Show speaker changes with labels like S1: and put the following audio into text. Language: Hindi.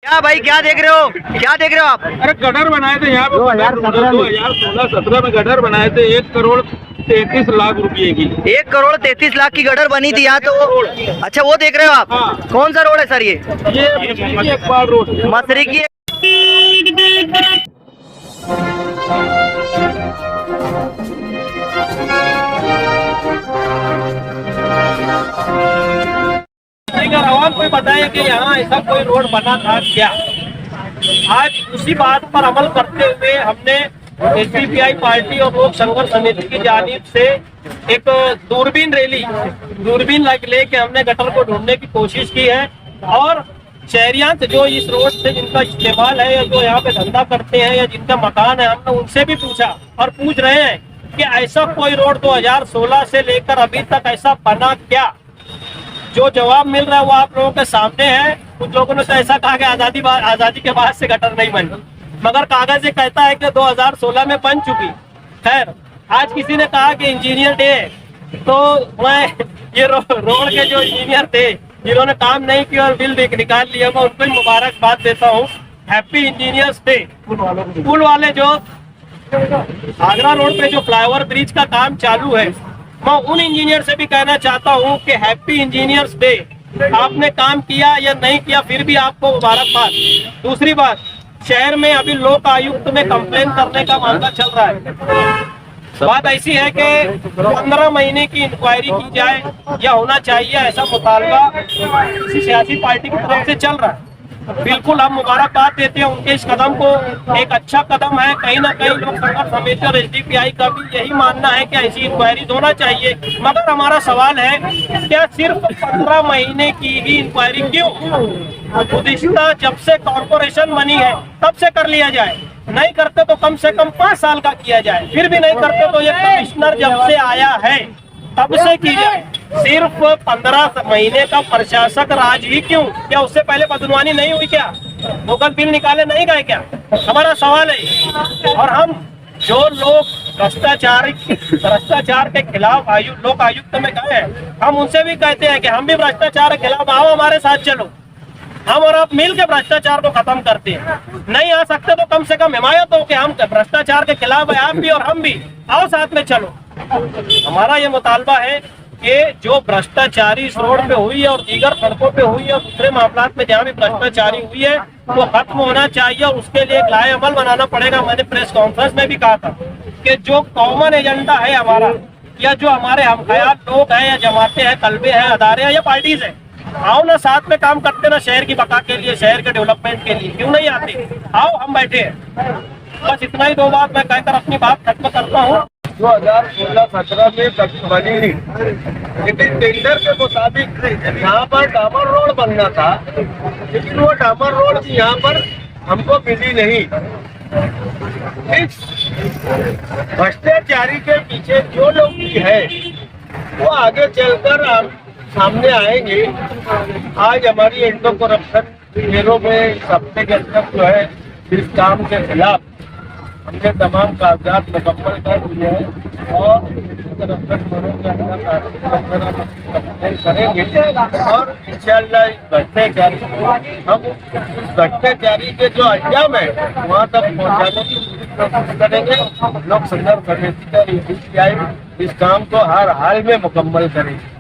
S1: क्या भाई, क्या देख रहे हो, क्या देख रहे हो आप?
S2: अरे गटर बनाए थे यहाँ पे 2016-17 में गटर बनाए थे 1,33,00,000 रुपये की।
S1: 1,33,00,000 की गटर बनी थी यहाँ तो। अच्छा, वो देख रहे हो आप?
S2: हाँ।
S1: कौन सा रोड है सर ये?
S2: इकबाल रोड,
S1: मसरी की।
S2: आवाम को बताएं कि यहाँ ऐसा कोई रोड बना था क्या। आज उसी बात पर अमल करते हुए हमने एसडीपीआई पार्टी और लोक संघर्ष समिति की जानिब से एक दूरबीन लेके हमने गटर को ढूंढने की कोशिश की है। और शहरियां जो इस रोड से जिनका इस्तेमाल है या जो यहाँ पे धंधा करते हैं या जिनका मकान है, हमने उनसे भी पूछा और पूछ रहे हैं कि ऐसा कोई रोड 2016 से लेकर अभी तक ऐसा बना क्या। जो जवाब मिल रहा है वो आप लोगों के सामने है। कुछ लोगों ने तो ऐसा कहा कि आजादी के बाद से गटर नहीं बनी, मगर कागज ये कहता है कि 2016 में बन चुकी। खैर, आज किसी ने कहा कि इंजीनियर डे, तो मैं ये रोड के जो इंजीनियर थे जिन्होंने काम नहीं किया और बिल निकाल लिया, मैं उनको मुबारकबाद देता हूँ। Happy engineers day. पुल वाले जो आगरा रोड पे जो फ्लाईओवर ब्रिज का काम चालू है, मैं उन इंजीनियर से भी कहना चाहता हूं कि हैप्पी इंजीनियर्स डे। आपने काम किया या नहीं किया, फिर भी आपको मुबारकबाद। दूसरी बात, शहर में अभी लोक आयुक्त में कंप्लेन करने का मामला चल रहा है। बात ऐसी है कि 15 महीने की इंक्वायरी की जाए या होना चाहिए, ऐसा मुतालबा किसी सियासी पार्टी की तरफ से चल रहा है। बिल्कुल हम मुबारकबाद देते हैं उनके इस कदम को। एक अच्छा कदम है। कहीं ना कहीं लोक संघर्ष समिति और एसडीपीआई का भी यही मानना है कि ऐसी इंक्वायरी होना चाहिए। मगर हमारा सवाल है, क्या सिर्फ 15 महीने की ही इंक्वायरी क्यों? गुज़िश्ता जब से कॉर्पोरेशन बनी है तब से कर लिया जाए। नहीं करते तो कम से कम 5 साल का किया जाए। फिर भी नहीं करते तो ये कमिश्नर जब से आया है तब से की जाए। सिर्फ 15 महीने का प्रशासक राज ही क्यों? क्या उससे पहले बदनवानी नहीं हुई क्या? लोकल बिल निकाले नहीं गए क्या? हमारा सवाल है। और हम जो लोग भ्रष्टाचार के खिलाफ लोक आयुक्त में गए हैं, हम उनसे भी कहते हैं कि हम भी भ्रष्टाचार के खिलाफ, आओ हमारे साथ चलो, हम और आप मिल के भ्रष्टाचार को खत्म करते हैं। नहीं आ सकते तो कम से कम हिमायत हो कि हम भ्रष्टाचार के खिलाफ है, आप भी और हम भी, आओ साथ में चलो। हमारा ये मुतालबा है कि जो भ्रष्टाचारी इस रोड पे हुई है और दीगर सड़कों पे हुई है और दूसरे मामलात में जहाँ भी भ्रष्टाचारी हुई है वो खत्म होना चाहिए और उसके लिए एक लाए अमल बनाना पड़ेगा। मैंने प्रेस कॉन्फ्रेंस में भी कहा था कि जो कॉमन एजेंडा है हमारा, या जो हमारे हमखयाल लोग हैं या जमाते हैं, तलबे हैं, अदारे हैं या पार्टीज हैं, आओ ना साथ में काम करते ना शहर की बका के लिए, शहर के डेवलपमेंट के लिए। क्यों नहीं आते? आओ हम बैठे हैं। बस इतना ही 2 बात मैं कहकर अपनी बात खत्म करता हूँ।
S3: 2016-17 में बनी थी, लेकिन टेंडर के मुताबिक यहाँ पर डामर रोड बनना था, लेकिन वो डामर रोड भी यहाँ पर हमको मिली नहीं। इस भ्रष्टाचारी के पीछे जो लोग भी है वो आगे चलकर हम सामने आएंगे। आज हमारी एंटी करप्शन ब्यूरो में इस हफ्ते के अंदर जो है इस काम के खिलाफ हमने तमाम कागजात मुकम्मल कर दिए हैं और करप्शन ब्यूरो के अंदर करेंगे और इंशाअल्लाह इस भ्रष्टाचारी हम इस भ्रष्टाचारी के जो अंजाम है वहाँ तक पहुँचाने की कोशिश करेंगे। लोक संघर्ष समिति का इस काम को हर हाल में मुकम्मल करेंगे।